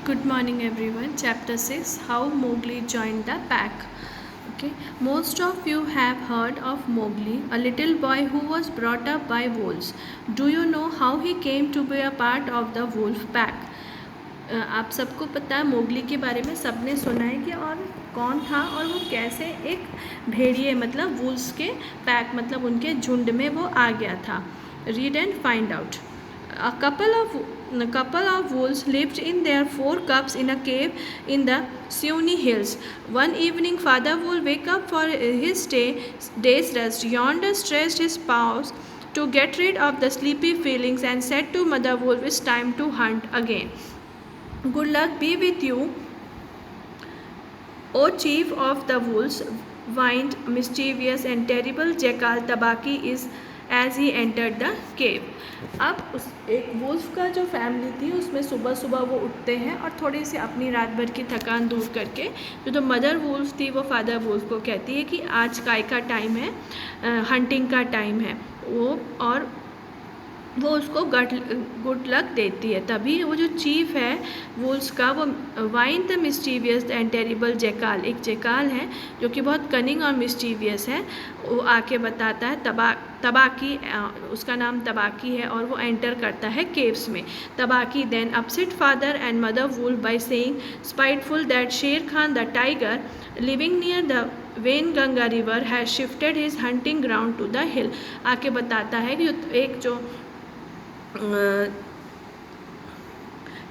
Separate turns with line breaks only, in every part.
Good morning, everyone. Chapter 6, How Mowgli Joined the Pack. Okay, most of you have heard of Mowgli, a little boy who was brought up by wolves. Do you know how he came to be a part of the wolf pack? आप सबको पता है Mowgli के बारे में, सबने सुना है कि और कौन था और वो कैसे एक भेड़िए मतलब वुल्स के पैक मतलब उनके झुंड में वो आ गया था. Read and find out. A couple of wolves lived in their 4 cubs in a cave in the Seoni Hills. One evening, Father Wolf woke up for his day's rest, yawned, stretched his paws to get rid of the sleepy feelings, and said to Mother Wolf, "It's time to hunt again. Good luck be with you, O chief of the wolves," whined mischievous and terrible jackal Tabaki is as he entered the cave. अब उस एक wolf का जो family थी उसमें सुबह सुबह वो उठते हैं और थोड़ी सी अपनी रात भर की थकान दूर करके जो मदर वुल्फ थी वो फादर वुल्फ को कहती है कि आज काय का टाइम है, हंटिंग का टाइम है वो, और वो उसको गुड लक देती है. तभी वो जो चीफ है वुल्स का वो wine the मिस्टीवियस and terrible jackal, एक जैकाल है जो कि बहुत कनिंग और मिस्टीवियस है, वो आके बताता है तबाकी, उसका नाम तबाकी है, और वो एंटर करता है केव्स में. Tabaqui then upset father and mother wolf by saying spiteful that Shere Khan the tiger living near the Waingunga river has shifted his hunting ground to the hill. आके बताता है कि एक जो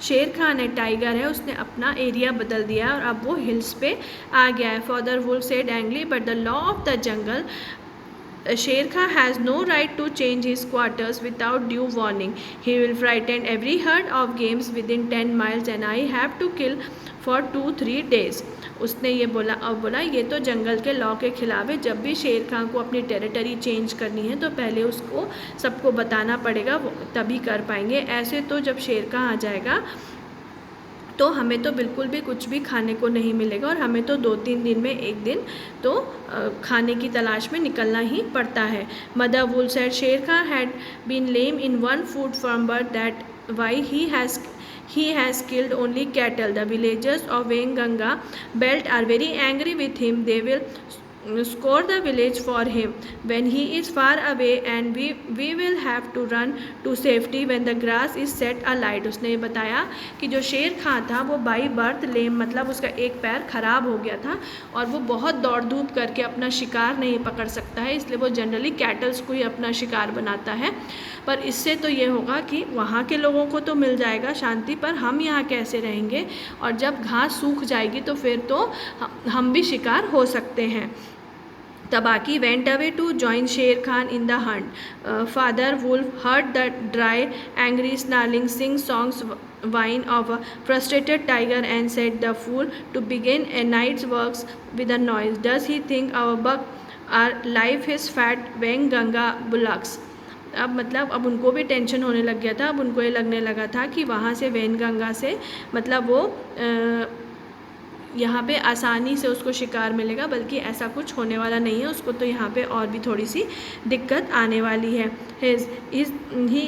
शेर खान है, टाइगर है, उसने अपना एरिया बदल दिया है और अब वो हिल्स पे आ गया है. Father wolf said angry, but the law of the jungle, Sher Khan has no right to change his quarters without due warning. He will frighten every herd of games within 10 miles and I have to kill for 2-3 days. उसने ये बोला, अब बोला ये तो जंगल के law के खिलाफ है. जब भी शेर खान को अपनी टेरिटरी चेंज करनी है तो पहले उसको सबको बताना पड़ेगा, तभी कर पाएंगे. ऐसे तो जब शेर खान आ जाएगा तो हमें तो बिल्कुल भी कुछ भी खाने को नहीं मिलेगा और हमें तो 2-3 दिन में एक दिन तो खाने की तलाश में निकलना ही पड़ता है. Mother wolf said Sher Khan had been lame in one foot from birth, that why he has killed only cattle. The villagers of Venganga belt are very angry with him. They will scour the village for him when he is far away and we will have to run to safety when the grass is set alight. उसने ये बताया कि जो शेर खां था वो by birth लेम मतलब उसका एक पैर ख़राब हो गया था और वो बहुत दौड़ धूप करके अपना शिकार नहीं पकड़ सकता है, इसलिए वो जनरली कैटल्स को ही अपना शिकार बनाता है. पर इससे तो ये होगा कि वहाँ के लोगों को तो मिल जाएगा शांति, पर हम यहाँ कैसे रहेंगे, और जब घास सूख जाएगी तो फिर तो हम भी शिकार हो सकते हैं. Tabaki went away to join Sher Khan in the hunt. Father Wolf heard the dry, angry snarling sing-songs whine of a frustrated tiger and said, "The fool, to begin a night's works with a noise. Does he think our buck are live his fat Venganga bullocks?" अब मतलब अब उनको भी tension होने लग गया था. अब उनको ये लगने लगा था कि वहाँ से वेनगंगा से मतलब वो यहाँ पे आसानी से उसको शिकार मिलेगा, बल्कि ऐसा कुछ होने वाला नहीं है. उसको तो यहाँ पे और भी थोड़ी सी दिक्कत आने वाली है. He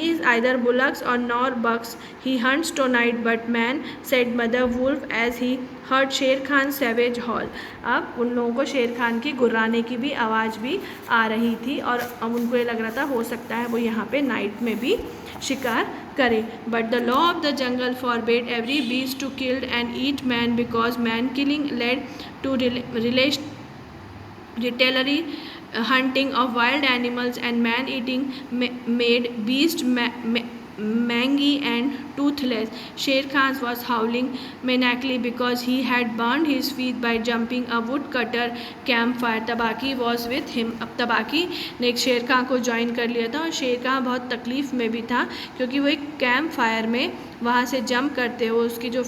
is either bullocks or nor bucks. He hunts tonight but man, said Mother Wolf as he heard शेर खान savage howl. अब उन लोगों को शेर खान की गुर्राने की भी आवाज़ भी आ रही थी और अब उनको ये लग रहा था हो सकता है वो यहाँ पे नाइट में भी शिकार करे. But the law of the jungle forbade every beast to killed and eat man because man killing led to retaliatory hunting of wild animals and man eating made beast mangy and toothless. Sher Khan was howling maniacally because he had burned his feet by jumping a woodcutter campfire. Tabaki was with him. अब तबाकी ने एक शेर खां को join कर लिया था और शेर खां बहुत तकलीफ़ में भी था क्योंकि वो एक कैंप फायर में वहाँ से जंप करते हुए उसकी जो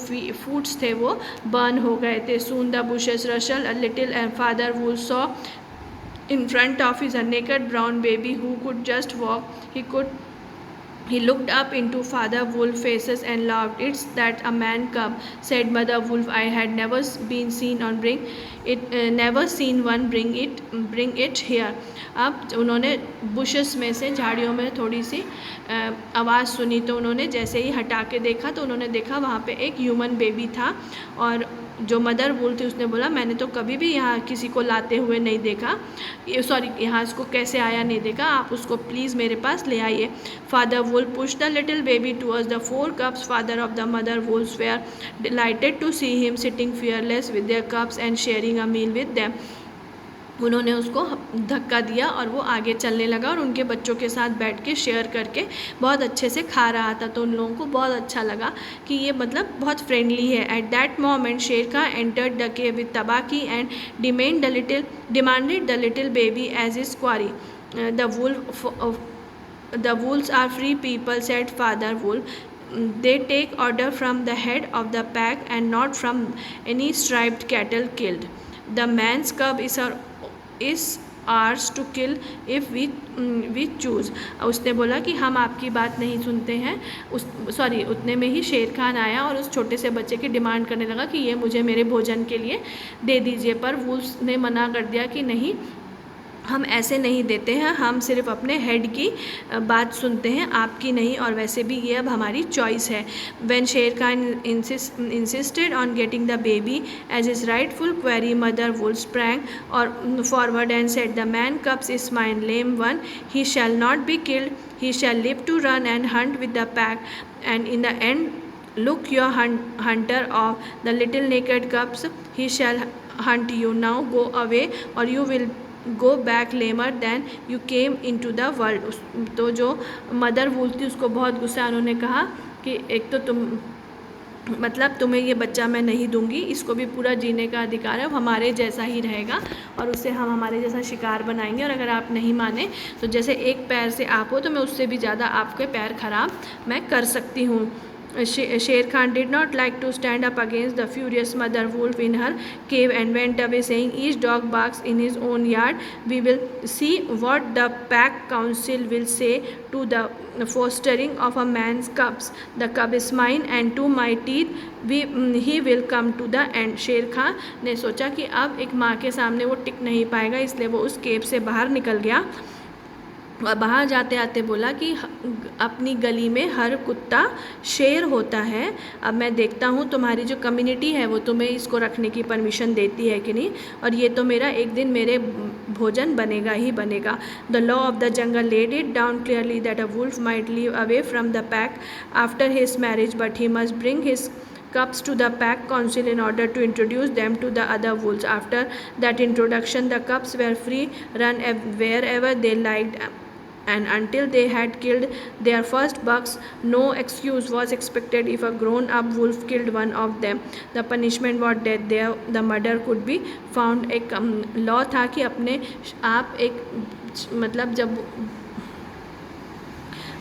फूड्स थे वो बर्न हो गए थे. Soon the bushes rustled a little and Father Wolf saw in front of his a naked brown baby who could just walk. He could He looked up into Father Wolf's faces and laughed. "It's that a man cub," said Mother Wolf. "I had never seen one bring it here." अब उन्होंने bushes में से, झाड़ियों में थोड़ी सी आवाज़ सुनी, तो उन्होंने जैसे ही हटा के देखा तो उन्होंने देखा वहाँ पे एक ह्यूमन बेबी था। और जो मदर वुल्फ थी उसने बोला, मैंने तो कभी भी यहाँ किसी को लाते हुए नहीं देखा, यहाँ इसको कैसे आया नहीं देखा, आप उसको प्लीज़ मेरे पास ले आइए। Father wolf pushed the little baby towards the four cubs. Father of the mother wolves were delighted to see him sitting fearless with their cubs and sharing a meal with them. उन्होंने उसको धक्का दिया और वो आगे चलने लगा और उनके बच्चों के साथ बैठ के शेयर करके बहुत अच्छे से खा रहा था। तो उन लोगों को बहुत अच्छा लगा कि ये मतलब बहुत फ्रेंडली है। Eight that moment Shere Khan entered the cave with Tabaqui and demanded the little baby as his quarry. The wolves are free people, said Father Wolf. They take order from the head of the pack and not from any striped cattle killed. The man's cub is ours to kill if we choose. उसने बोला कि हम आपकी बात नहीं सुनते हैं। उतने में ही शेर खान आया और उस छोटे से बच्चे की डिमांड करने लगा कि ये मुझे मेरे भोजन के लिए दे दीजिए। पर वुल्फ ने मना कर दिया कि नहीं, हम ऐसे नहीं देते हैं, हम सिर्फ अपने हेड की बात सुनते हैं, आपकी नहीं, और वैसे भी ये अब हमारी चॉइस है। When Sher Khan insisted on getting the baby as is rightful quarry, mother wolf sprang or forward and said, "The man cubs is mine, lame one. He shall not be killed. He shall live to run and hunt with the pack, and in the end look your hunter of the little naked cubs. He shall hunt you. Now go away or you will go back lamer than you came into the world. तो जो mother wolf थी उसको बहुत गुस्सा, उन्होंने कहा कि एक तो तुम्हें ये बच्चा मैं नहीं दूंगी, इसको भी पूरा जीने का अधिकार है, हमारे जैसा ही रहेगा और उसे हम हमारे जैसा शिकार बनाएंगे, और अगर आप नहीं माने तो जैसे एक पैर से आप हो तो मैं उससे भी ज़्यादा आपके पैर खराब मैं कर सकती हूँ। Sher Khan did not like to stand up against the furious mother wolf in her cave and went away saying, "Each dog barks in his own yard. We will see what the pack council will say to the fostering of a man's cubs. The cub is mine and to my teeth he will come to the end." शेर खां ने सोचा कि अब एक माँ के सामने वो टिक नहीं पाएगा, इसलिए वो उस केव से बाहर निकल गया और बाहर जाते आते बोला कि अपनी गली में हर कुत्ता शेर होता है। अब मैं देखता हूँ तुम्हारी जो कम्युनिटी है वो तुम्हें इसको रखने की परमिशन देती है कि नहीं, और ये तो मेरा एक दिन मेरे भोजन बनेगा ही बनेगा। The law of the jungle laid it down clearly that a wolf might leave away from the pack after his marriage, but he must bring his cubs to the pack council in order to introduce them to the other wolves. After that introduction, the cubs were free, run wherever they liked, and until they had killed their first bucks, no excuse was expected if a grown-up wolf killed one of them. The punishment was death. There the murder could be found. एक law था कि अपने आप एक मतलब जब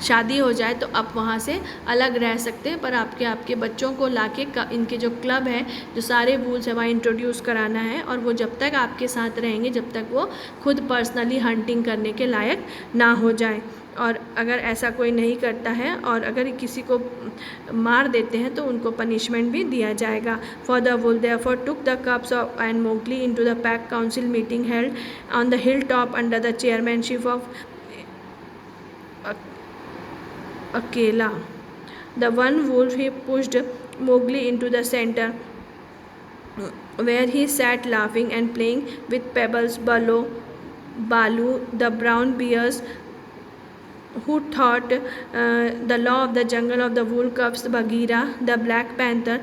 शादी हो जाए तो आप वहाँ से अलग रह सकते हैं, पर आपके बच्चों को लाके इनके जो क्लब है, जो सारे वुल्स है वहाँ इंट्रोड्यूस कराना है, और वो जब तक आपके साथ रहेंगे जब तक वो खुद पर्सनली हंटिंग करने के लायक ना हो जाए। और अगर ऐसा कोई नहीं करता है और अगर किसी को मार देते हैं तो उनको पनिशमेंट भी दिया जाएगा। For the wolf therefore took the cubs and Mowgli into the pack council meeting held on the hill top under the chairmanship of Akela. The one wolf, he pushed Mowgli into the center, where he sat laughing and playing with pebbles. Balu, the brown bears, who thought the law of the jungle of the wolf cubs, Bagheera, the black panther,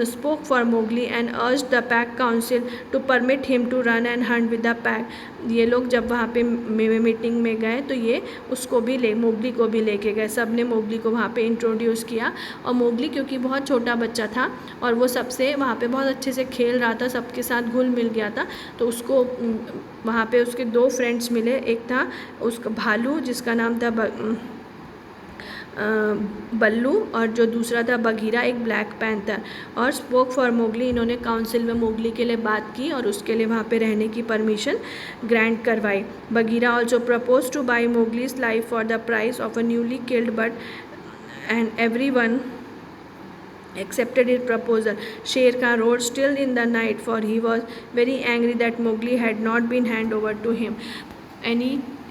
spoke for Mowgli and urged the pack council to permit him to run and hunt with the pack. ये लोग जब वहाँ पे meeting में गए तो ये उसको भी मोगली को भी लेके गए। सब ने मोगली को वहाँ पे इंट्रोड्यूस किया, और मोगली क्योंकि बहुत छोटा बच्चा था और वो सबसे वहाँ पे बहुत अच्छे से खेल रहा था, सबके साथ घुल मिल गया था, तो उसको वहाँ पे उसके दो फ्रेंड्स मिले। एक था उसका भालू जिसका नाम था बल्लू, और जो दूसरा था बगीरा एक ब्लैक पैंथर। और स्पोक फॉर मोगली, इन्होंने काउंसिल में मोगली के लिए बात की और उसके लिए वहाँ पे रहने की परमिशन ग्रांट करवाई। Bagheera also propose to buy Mowgli's life for the price of a newly killed but and everyone accepted his proposal. Sher Khan rode still in the night, for he was very angry that Mowgli had not been handed over to him.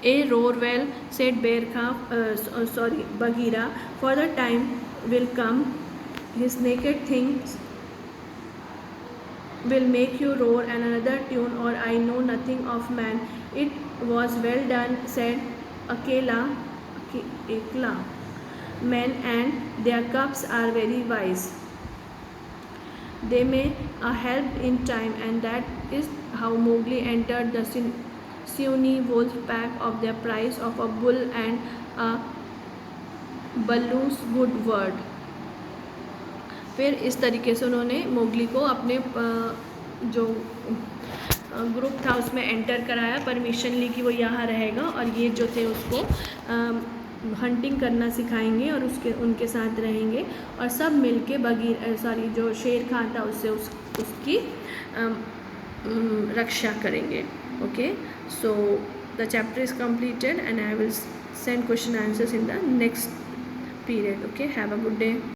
A roar well, said Bagheera, for the time will come, his naked things will make you roar and another tune, or I know nothing of man. It was well done, said Akela. Men and their cubs are very wise. They may help in time, and that is how Mowgli entered the Sioni wolf pack of the price of a bull and a balloon's good word. फिर इस तरीके से उन्होंने Mowgli को अपने जो group था उसमें एंटर कराया, परमिशन ली कि वो यहाँ रहेगा और ये जो थे उसको हंटिंग करना सिखाएंगे और उनके साथ रहेंगे और सब मिलके जो शेर खान था उससे उसकी रक्षा करेंगे. Okay, so the chapter is completed and I will send question answers in the next period. Okay, have a good day.